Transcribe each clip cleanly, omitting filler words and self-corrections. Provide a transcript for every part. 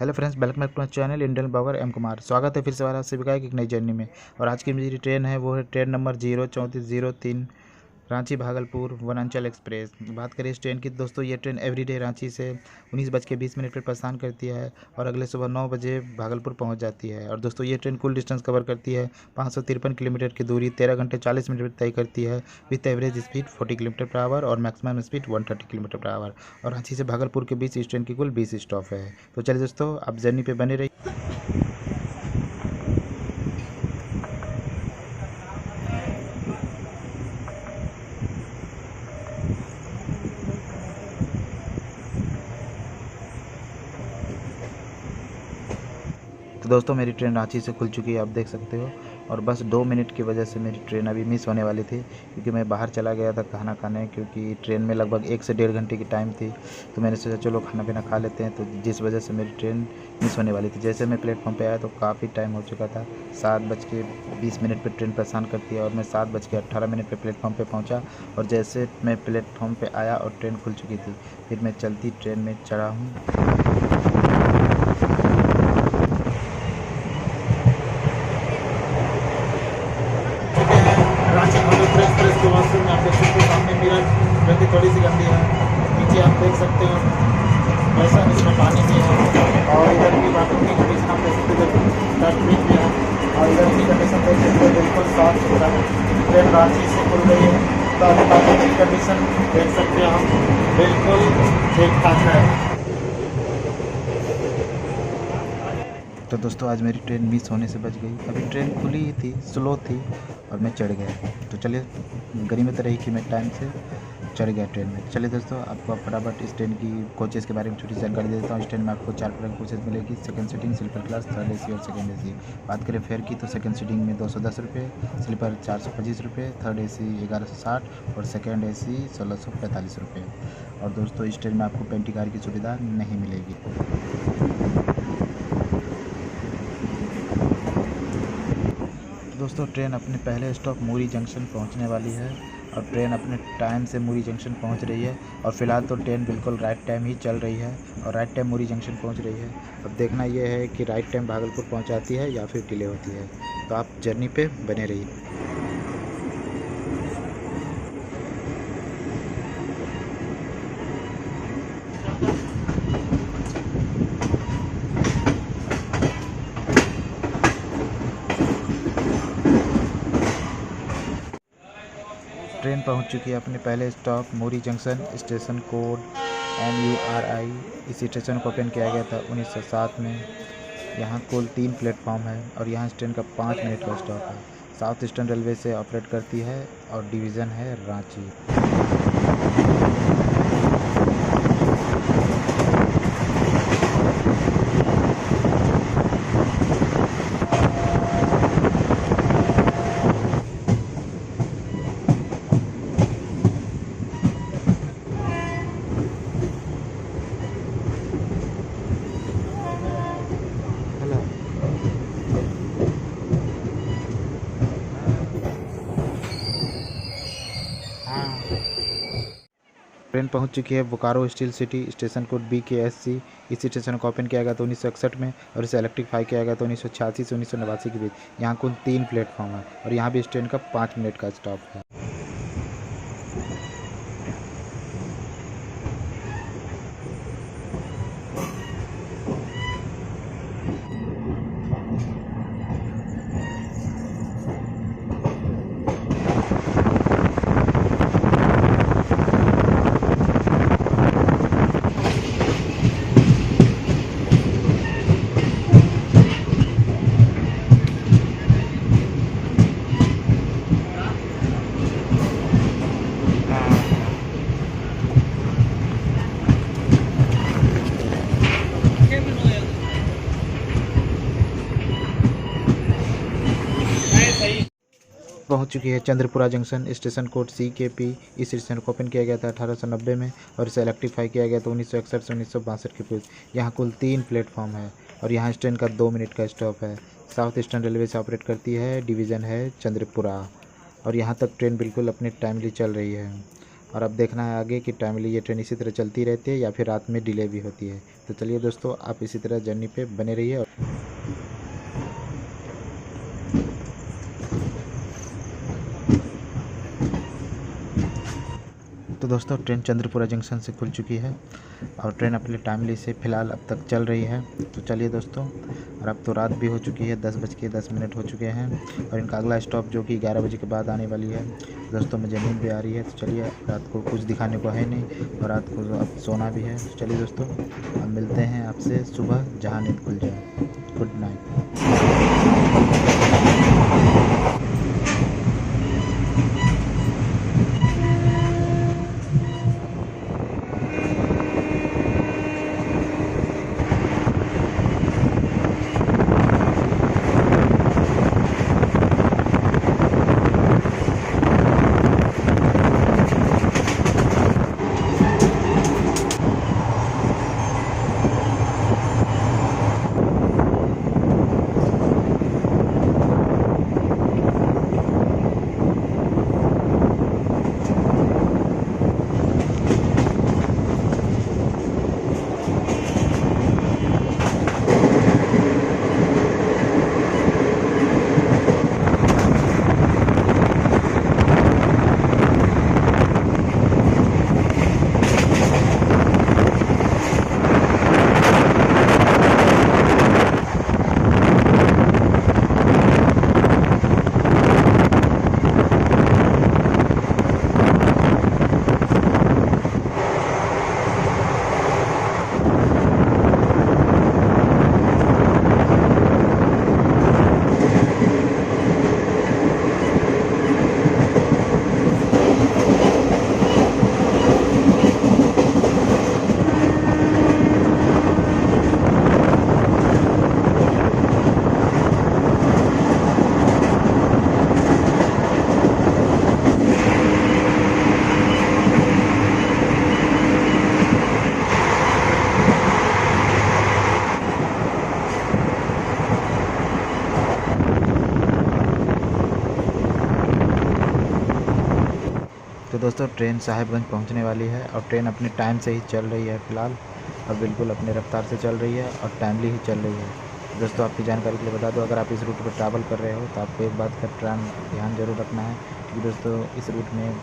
Hello friends, welcome back to my channel Indian power M Kumar. स्वागत है फिर से हमारा सभी का एक नई जर्नी में। और आज की मेरी ट्रेन है वो है ट्रेन नंबर 03403 रांची भागलपुर वनांचल एक्सप्रेस। बात करें इस ट्रेन की दोस्तों, ये ट्रेन एवरीडे रांची से 19:20 पर प्रस्थान करती है और अगले सुबह 9 बजे भागलपुर पहुंच जाती है। और दोस्तों ये ट्रेन कुल डिस्टेंस कवर करती है 553 किलोमीटर की दूरी 13 घंटे 40 मिनट तय करती है with average speed 40 kilometre per hour और maximum speed 130 kilometre per hour. और रांची से भागलपुर के बीच इस ट्रेन की कुल 20 स्टॉप है। तो चलिए दोस्तों, आप जर्नी पे बने रहिए। तो दोस्तों मेरी ट्रेन रांची से खुल चुकी है, आप देख सकते हो। और बस 2 मिनट की वजह से मेरी ट्रेन अभी मिस होने वाली थी, क्योंकि मैं बाहर चला गया था खाना खाने, क्योंकि ट्रेन में लगभग 1 से 1.5 घंटे की टाइम थी। तो मैंने सोचा चलो खाना पीना खा लेते हैं, तो जिस वजह से मेरी ट्रेन मिस होने वाली थी। जैसे मैं प्लेटफॉर्म पे आया तो काफ़ी टाइम हो चुका था। 7:20 पर ट्रेन प्रस्थान करती है और मैं 7:18 पर प्लेटफॉर्म पर पहुँचा। और जैसे मैं प्लेटफॉर्म पर आया और ट्रेन खुल चुकी थी, फिर मैं चलती ट्रेन में चढ़ा हूँ। रांची भागलपुर एक्सप्रेस के वॉशरूम में आप देख सकते हो, सामने मिरर जो कि थोड़ी सी गंदी है। नीचे आप देख सकते हो ऐसा इसमें पानी भी है। और इधर की बाथरूम की कंडीशन आप देख सकते हो, डस्टबिन भी है। और इधर की कंडीशन देख सकते हो, बिल्कुल साफ सुथरा है। ट्रेन रांची से खुल रही है तो अभी बाथरूम की कंडीशन देख सकते हो हम, बिल्कुल ठीक ठाक है। तो दोस्तों आज मेरी ट्रेन मिस होने से बच गई। अभी ट्रेन खुली ही थी, स्लो थी और मैं चढ़ गया। तो चलिए, गनीमत रही कि मैं टाइम से चढ़ गया ट्रेन में। चलिए दोस्तों, आपको फटाफट इस ट्रेन की कोचेस के बारे में छोटी जानकारी दे देता हूँ। इस ट्रेन में आपको 4 प्रकार की कोचेस मिलेगी। Second seating, sleeper class, third AC और सेकंड एसी। बात करें फेयर की तो सेकंड सीटिंग में 210 रुपये, स्लीपर 425 रुपये, थर्ड एसी 1160 और सेकंड एसी 1645 रुपये। और दोस्तों इस ट्रेन में आपको पेंटी कार की सुविधा नहीं मिलेगी। दोस्तों ट्रेन अपने पहले स्टॉप मूरी जंक्शन पहुंचने वाली है और ट्रेन अपने टाइम से मूरी जंक्शन पहुंच रही है। और फिलहाल तो ट्रेन बिल्कुल राइट टाइम ही चल रही है और राइट टाइम मूरी जंक्शन पहुंच रही है। अब देखना यह है कि राइट टाइम भागलपुर पहुंचाती है या फिर डिले होती है। तो आप जर्नी पे बने रहिए। ट्रेन पहुंच चुकी है अपने पहले स्टॉप मूरी जंक्शन। Station code MURI। इस स्टेशन को ओपन किया गया था 1907 में। यहाँ कुल 3 प्लेटफॉर्म है और यहाँ इस ट्रेन का 5 मिनट का स्टॉप है। साउथ ईस्टर्न रेलवे से ऑपरेट करती है और डिवीज़न है रांची। ट्रेन पहुंच चुकी है Bokaro steel city. Station code BKSC। इस स्टेशन को ओपन किया गया था 1961 में और इसे इलेक्ट्रीफाई किया गया था 1986 से 1989 के बीच। यहाँ कुल 3 प्लेटफॉर्म है और यहाँ भी इस ट्रेन का 5 मिनट का स्टॉप है। पहुंच चुकी है Chandrapura junction. Station code CKP। इस स्टेशन को ओपन किया गया था 1890 में और इसे इलेक्ट्रीफाई किया गया था 1961 से 1962 के बीच। यहाँ कुल 3 प्लेटफॉर्म है और यहाँ इस ट्रेन का 2 मिनट का स्टॉप है। साउथ ईस्टर्न रेलवे से ऑपरेट करती है, डिवीज़न है चंद्रपुरा और यहाँ तक ट्रेन बिल्कुल अपने टाइमली चल रही है। और अब देखना है आगे कि टाइमली ये ट्रेन इसी तरह चलती रहती है या फिर रात में डिले भी होती है। तो चलिए दोस्तों, आप इसी तरह जर्नी पे बने रहिए। तो दोस्तों, ट्रेन चंद्रपुरा जंक्शन से खुल चुकी है और ट्रेन अपने टाइमली से फ़िलहाल अब तक चल रही है। तो चलिए दोस्तों, और अब तो रात भी हो चुकी है, 10:10 हो चुके हैं और इनका अगला स्टॉप जो कि 11 बजे के बाद आने वाली है। दोस्तों, मुझे नींद भी आ रही है, तो चलिए, रात को कुछ दिखाने को है नहीं और रात को अब सोना भी है। तो चलिए दोस्तों, अब मिलते हैं आपसे सुबह जहाँ नींद खुल जाए। Good night. तो दोस्तों, ट्रेन साहिबगंज पहुंचने वाली है और ट्रेन अपने टाइम से ही चल रही है फ़िलहाल, और बिल्कुल अपने रफ्तार से चल रही है और टाइमली ही चल रही है। दोस्तों, आपकी जानकारी के लिए बता दूं, अगर आप इस रूट पर ट्रैवल कर रहे हो तो आपको एक बात का ध्यान जरूर रखना है कि दोस्तों, इस रूट में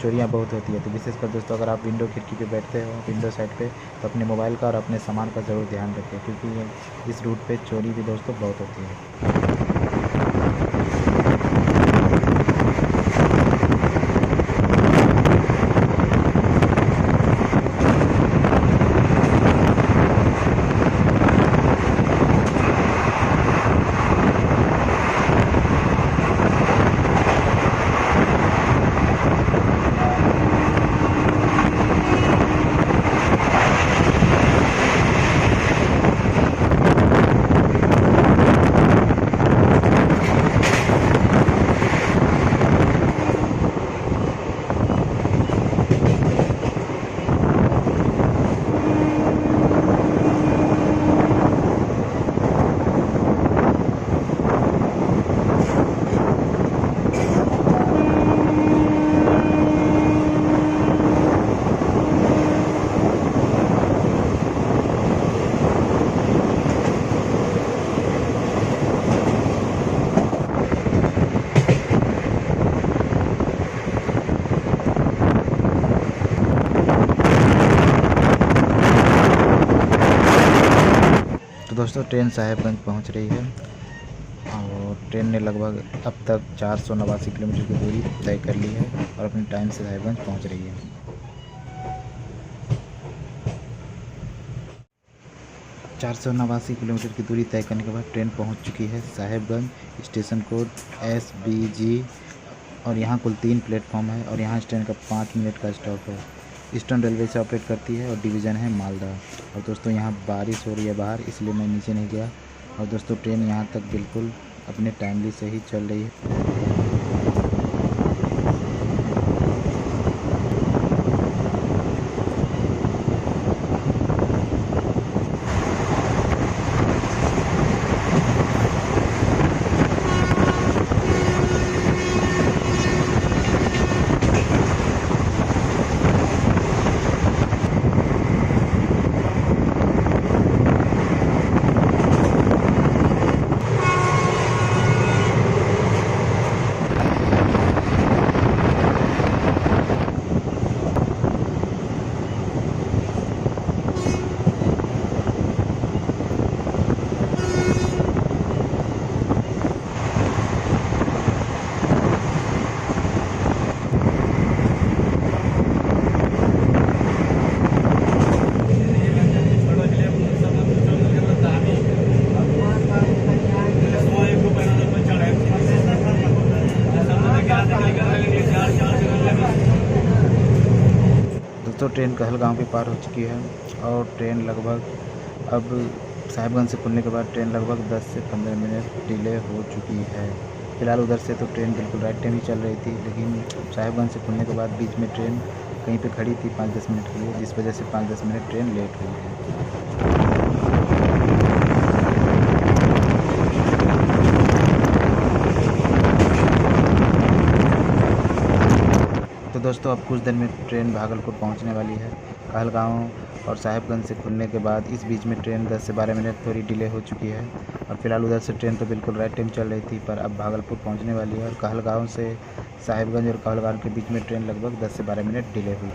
चोरियाँ बहुत होती है। तो विशेषकर दोस्तों, अगर आप विंडो खिड़की पे बैठते हो, विंडो साइड पे, तो अपने मोबाइल का और अपने सामान का ज़रूर ध्यान रखें, क्योंकि इस रूट पे चोरी भी दोस्तों बहुत होती है। तो दोस्तों, ट्रेन साहिबगंज पहुंच रही है और ट्रेन ने लगभग अब तक 489 किलोमीटर की दूरी तय कर ली है और अपने टाइम से साहिबगंज पहुंच रही है। 489 किलोमीटर की दूरी तय करने के बाद ट्रेन पहुंच चुकी है साहिबगंज। स्टेशन कोड SBG, और यहाँ कुल 3 प्लेटफॉर्म है और यहाँ इस ट्रेन का 5 मिनट का स्टॉप है। ईस्टर्न रेलवे से ऑपरेट करती है और डिवीज़न है मालदा। और दोस्तों, यहाँ बारिश हो रही है बाहर, इसलिए मैं नीचे नहीं गया। और दोस्तों, ट्रेन यहाँ तक बिल्कुल अपने टाइमली से ही चल रही है। दोस्तों ट्रेन कहलगांव पे पार हो चुकी है और ट्रेन लगभग अब साहिबगंज से खुलने के बाद ट्रेन लगभग 10 से 15 मिनट डिले हो चुकी है। फ़िलहाल उधर से तो ट्रेन बिल्कुल राइट टाइम ही चल रही थी, लेकिन साहिबगंज से खुलने के बाद बीच में ट्रेन कहीं पे खड़ी थी 5-10 मिनट के लिए, जिस वजह से 5-10 मिनट ट्रेन लेट हुई है। तो दोस्तों अब कुछ देर में ट्रेन भागलपुर पहुंचने वाली है। कहलगांव और साहिबगंज से खुलने के बाद इस बीच में ट्रेन 10 से 12 मिनट थोड़ी डिले हो चुकी है और फिलहाल उधर से ट्रेन तो बिल्कुल राइट टाइम चल रही थी, पर अब भागलपुर पहुंचने वाली है और कहलगांव से साहिबगंज और कहलगांव के बीच में ट्रेन लगभग 10 से 12 मिनट डिले हुई।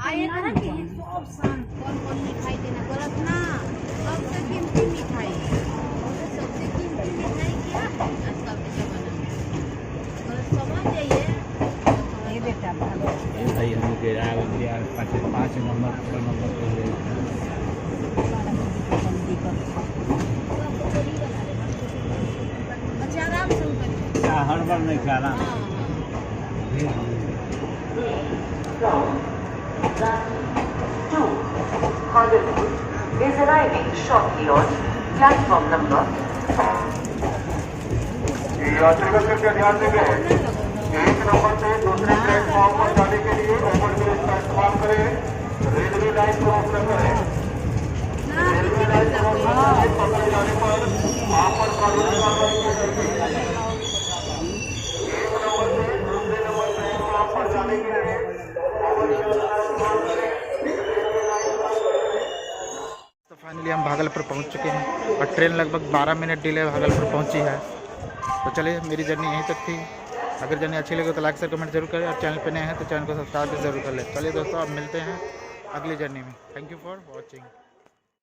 आए ना कि सब शाम कौन मिठाई देना गलत ना, सबसे कीमती मिठाई, सबसे कीमती मिठाई क्या है आजकल के जमाने में, गलत समझ जाइए। ये बेटा भाई हम के यार 5 नंबर अच्छा आराम से उतर, हड़बड़ नहीं करा। Honolulu is arriving shortly on platform number. यात्रियों कृपया ध्यान देंगे, एक नंबर से दूसरे प्लेटफॉर्म पर जाने के लिए ओवरब्रिज का इस्तेमाल करें, रेलवे लाइन क्रॉस न करें। रेलवे लाइन क्रॉस पकड़े जाने पर आप पर कानूनी कार्रवाई की जाएगी। एक नंबर से दूसरे नंबर प्लेटफॉर्म पर जाने के लिए ओवरब्रिज का इस्तेमाल करें। फाइनली हम भागलपुर पहुंच चुके हैं और ट्रेन लगभग 12 मिनट डिले भागलपुर पहुंची है। तो चलिए, मेरी जर्नी यहीं तक थी। अगर जर्नी अच्छी लगे तो लाइक शेयर कमेंट जरूर करें और चैनल पे नए हैं तो चैनल को सब्सक्राइब भी जरूर कर लें। चलिए दोस्तों, अब मिलते हैं अगली जर्नी में। Thank you for watching.